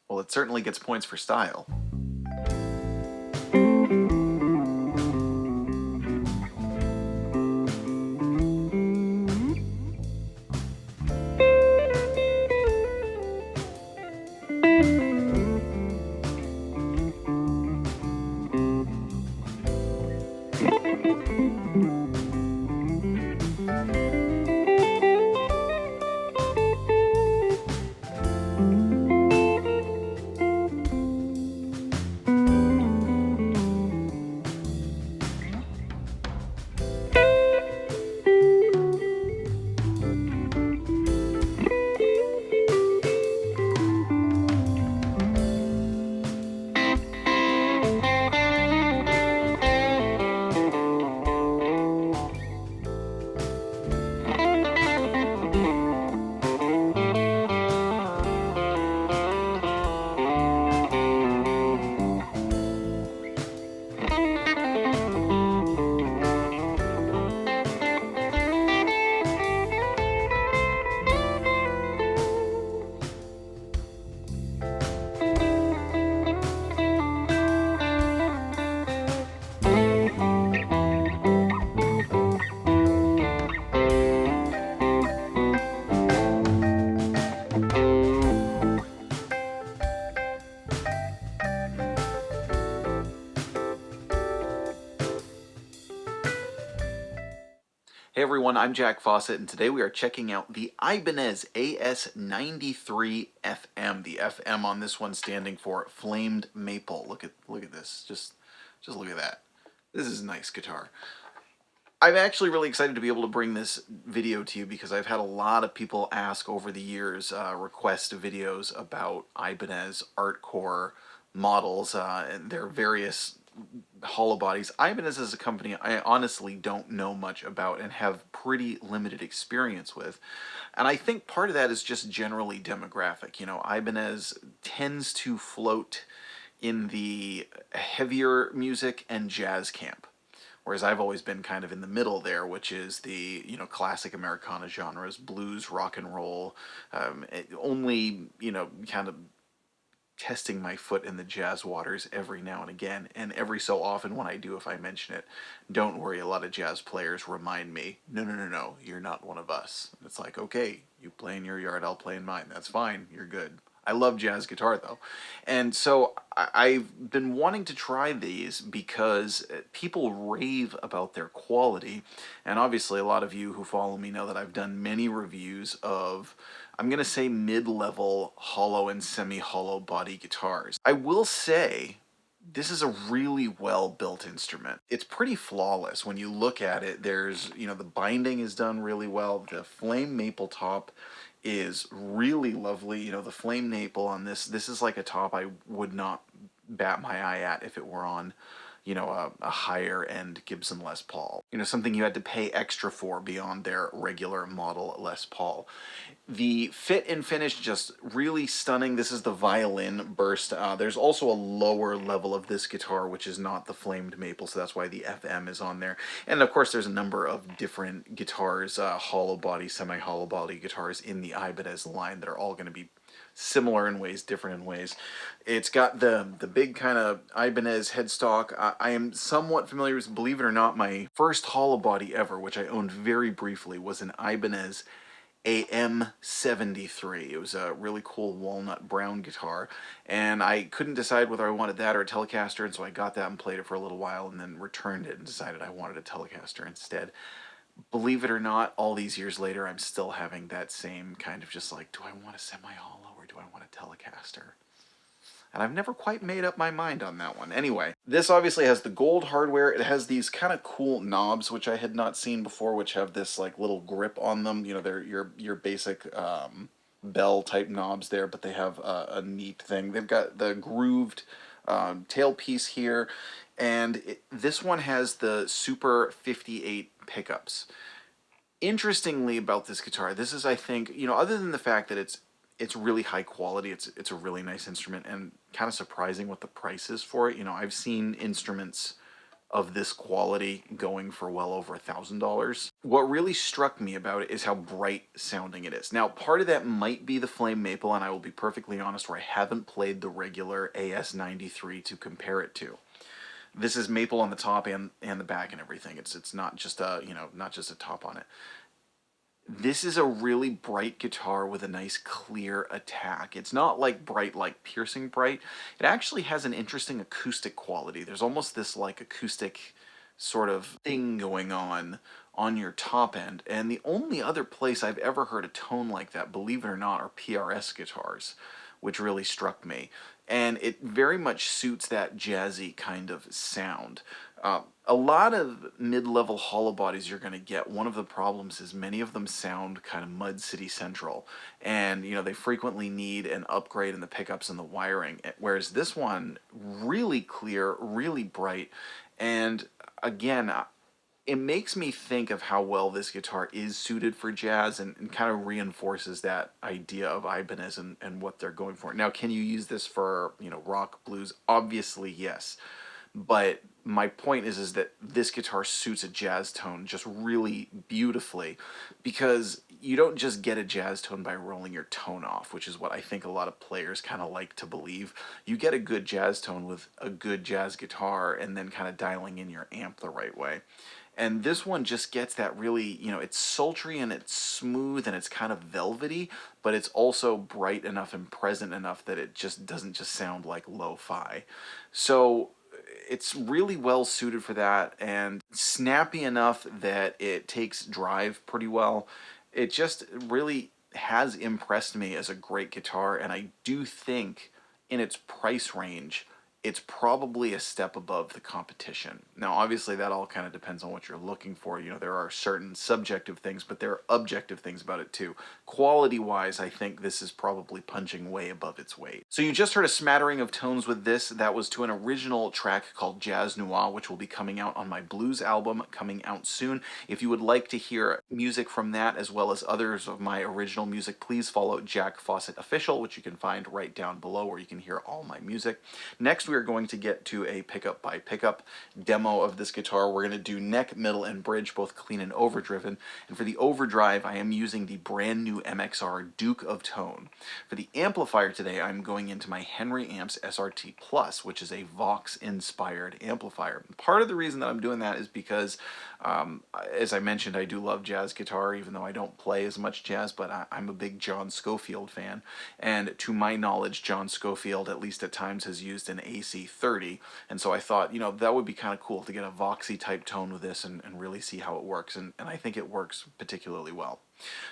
Well, it certainly gets points for style. Hey everyone, I'm Jack Fossett, and today we are checking out the Ibanez AS93 FM. The FM on this one standing for Flamed Maple. Look at this. Just look at that. This is a nice guitar. I'm actually really excited to be able to bring this video to you because I've had a lot of people ask over the years, request videos about Ibanez Artcore models and their various Hollowbodies. Ibanez is a company I honestly don't know much about and have pretty limited experience with. And I think part of that is just generally demographic. You know, Ibanez tends to float in the heavier music and jazz camp. Whereas I've always been kind of in the middle there, which is the, you know, classic Americana genres, blues, rock and roll, only, you know, kind of testing my foot in the jazz waters every now and again. And every so often when I do, if I mention it, don't worry, a lot of jazz players remind me, no, you're not one of us. And it's like, okay, you play in your yard, I'll play in mine. That's fine, you're good. I love jazz guitar though. And so I've been wanting to try these because people rave about their quality. And obviously a lot of you who follow me know that I've done many reviews of, I'm going to say, mid-level hollow and semi-hollow body guitars. I will say this is a really well-built instrument. It's pretty flawless when you look at it. There's, you know, the binding is done really well. The flame maple top is really lovely. You know, the flame maple on this is like a top I would not bat my eye at if it were on, you know, a higher end Gibson Les Paul. You know, something you had to pay extra for beyond their regular model Les Paul. The fit and finish, just really stunning. This is the violin burst. There's also a lower level of this guitar, which is not the flamed maple, so that's why the FM is on there. And of course, there's a number of different guitars, hollow body, semi-hollow body guitars in the Ibanez line that are all going to be similar in ways, different in ways. It's got the big kind of Ibanez headstock. I am somewhat familiar with, believe it or not, my first hollow body ever, which I owned very briefly, was an Ibanez AM73. It was a really cool walnut brown guitar, and I couldn't decide whether I wanted that or a Telecaster, and so I got that and played it for a little while and then returned it and decided I wanted a Telecaster instead. Believe it or not, all these years later, I'm still having that same kind of just like, do I want a semi-hollow or do I want a Telecaster? And I've never quite made up my mind on that one. Anyway, this obviously has the gold hardware. It has these kind of cool knobs, which I had not seen before, which have this like little grip on them. You know, they're your basic bell type knobs there, but they have a neat thing. They've got the grooved tailpiece here, and this one has the Super 58 pickups. Interestingly about this guitar, this is, I think, you know, other than the fact that it's really high quality, it's a really nice instrument, and kind of surprising what the price is for it. You know, I've seen instruments of this quality going for well over $1,000. What really struck me about it is how bright sounding it is. Now, part of that might be the flame maple, and I will be perfectly honest, where I haven't played the regular AS93 to compare it to. This is maple on the top and the back and everything. It's not just a, you know, not just a top on it. This is a really bright guitar with a nice clear attack. It's not like bright, like piercing bright. It actually has an interesting acoustic quality. There's almost this like acoustic sort of thing going on your top end. And the only other place I've ever heard a tone like that, believe it or not, are PRS guitars, which really struck me. And it very much suits that jazzy kind of sound. A lot of mid-level hollow bodies you're going to get, one of the problems is many of them sound kind of Mud City Central, and you know they frequently need an upgrade in the pickups and the wiring, whereas this one really clear, really bright, and again, it makes me think of how well this guitar is suited for jazz, and kind of reinforces that idea of Ibanez and what they're going for. Now, can you use this for, you know, rock, blues? Obviously, yes. But my point is that this guitar suits a jazz tone just really beautifully, because you don't just get a jazz tone by rolling your tone off, which is what I think a lot of players kind of like to believe. You get a good jazz tone with a good jazz guitar and then kind of dialing in your amp the right way. And this one just gets that really, you know, it's sultry and it's smooth and it's kind of velvety, but it's also bright enough and present enough that it just doesn't just sound like lo-fi. So it's really well suited for that, and snappy enough that it takes drive pretty well. It just really has impressed me as a great guitar, and I do think in its price range it's probably a step above the competition. Now, obviously, that all kind of depends on what you're looking for. You know, there are certain subjective things, but there are objective things about it too. Quality-wise, I think this is probably punching way above its weight. So you just heard a smattering of tones with this. That was to an original track called Jazz Noir, which will be coming out on my blues album coming out soon. If you would like to hear music from that as well as others of my original music, please follow Jack Fossett Official, which you can find right down below, where you can hear all my music. Next, we are going to get to a pickup by pickup demo of this guitar. We're going to do neck, middle, and bridge, both clean and overdriven. And for the overdrive, I am using the brand new MXR Duke of Tone. For the amplifier today, I'm going into my Henry Amps SRT Plus, which is a Vox-inspired amplifier. Part of the reason that I'm doing that is because, as I mentioned, I do love jazz guitar, even though I don't play as much jazz, but I'm a big John Scofield fan. And to my knowledge, John Scofield, at least at times, has used an AC30, and so I thought, you know, that would be kind of cool to get a Voxy type tone with this and really see how it works, and I think it works particularly well.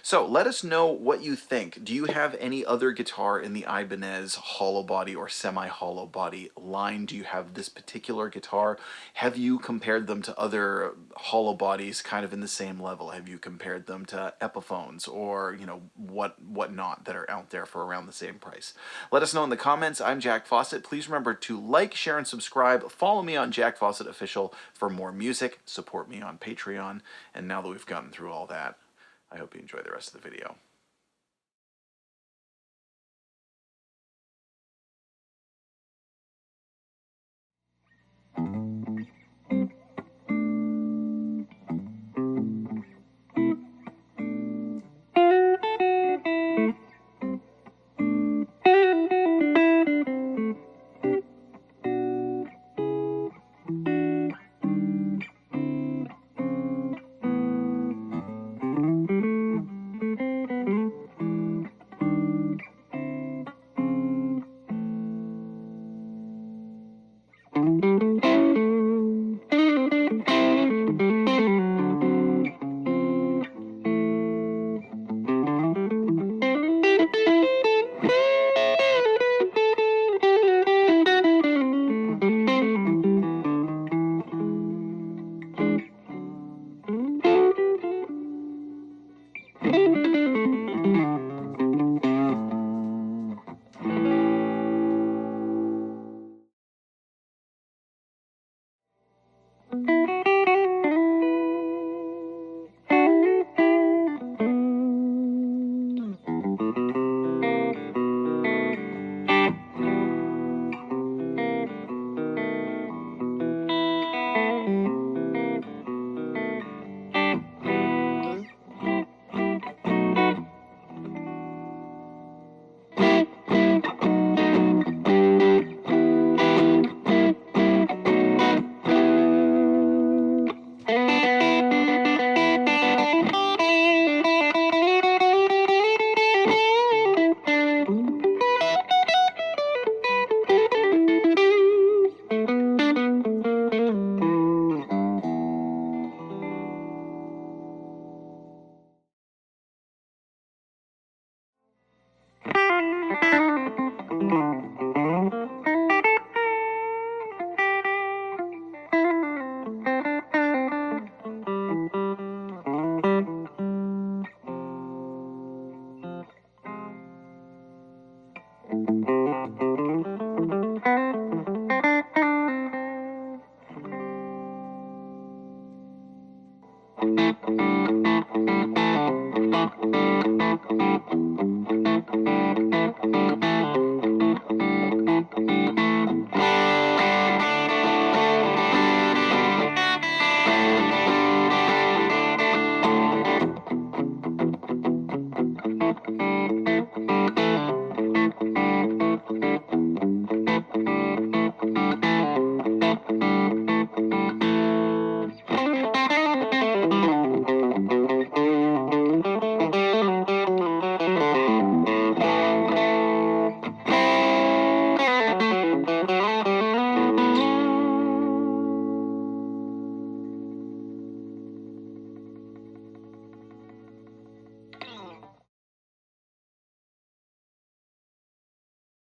So let us know what you think. Do you have any other guitar in the Ibanez hollow body or semi-hollow body line? Do you have this particular guitar? Have you compared them to other hollow bodies kind of in the same level? Have you compared them to Epiphones or, you know, whatnot that are out there for around the same price? Let us know in the comments. I'm Jack Fossett. Please remember to like, share, and subscribe. Follow me on Jack Fossett Official for more music. Support me on Patreon. And now that we've gotten through all that, I hope you enjoy the rest of the video.